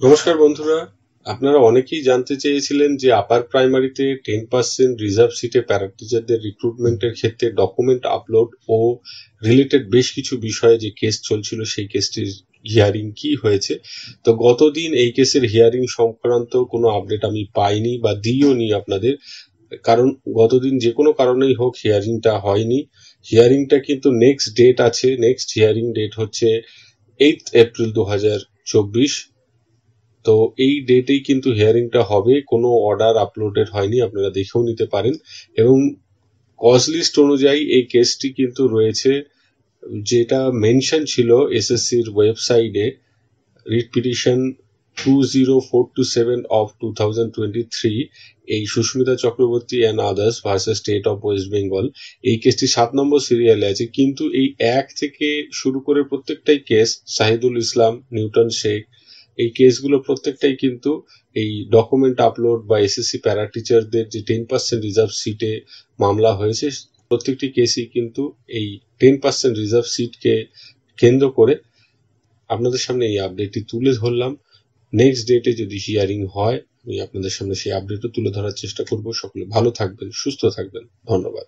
নমস্কার বন্ধুরা, আপনারা অনেকেই জানতে চেয়েছিলেন যে আপার প্রাইমারিতে 10% রিজার্ভ সিটে প্যারা টিচারদের রিক্রুটমেন্টের ক্ষেত্রে ডকুমেন্ট আপলোড ও রিলেটেড বেশ কিছু বিষয়ে যে কেস চলছিল সেই কেসটির হিয়ারিং কি হয়েছে। তো গতদিন এই কেসের হিয়ারিং সংক্রান্ত কোনো আপডেট আমি পাইনি বা দিইও নি আপনাদের, কারণ গতদিন যে কোনো কারণেই হোক হিয়ারিংটা হয়নি। হিয়ারিংটা কিন্তু নেক্সট ডেট আছে, নেক্সট হিয়ারিং ডেট হচ্ছে 8 এপ্রিল 2024। তো এই ডেটেই কিন্তু হিয়ারিংটা হবে। কোনো অর্ডার আপলোডেড হয়নি, আপনারা দেখেও নিতে পারেন। এবং কজ লিস্ট অনুযায়ী এই কেসটি কিন্তু রয়েছে, যেটা মেনশন ছিল এসএসসির ওয়েবসাইটে, রিট পিটিশন 20427 অফ 2023, এই Sushmita Chakraborty and others versus state of West Bengal. এই কেসটি 7 নম্বর সিরিয়ালে আছে, কিন্তু এই 1 থেকে শুরু করে প্রত্যেকটাই কেস, শাহিদুল ইসলাম, নিউটন শেখ, এই কেসগুলো প্রত্যেকটাই কিন্তু এই ডকুমেন্ট আপলোড বা এসএসসি প্যারা টিচারদের যে 10% রিজার্ভ সিটে মামলা হয়েছে, প্রত্যেকটি কেসই কিন্তু এই 10% রিজার্ভ সিটকে কেন্দ্র করে আপনাদের সামনে এই আপডেটটি তুলে ধরলাম। নেক্সট ডেটে যদি হিয়ারিং হয়, আমি আপনাদের সামনে সেই আপডেটও তুলে ধরার চেষ্টা করব। সকলে ভালো থাকবেন, সুস্থ থাকবেন, ধন্যবাদ।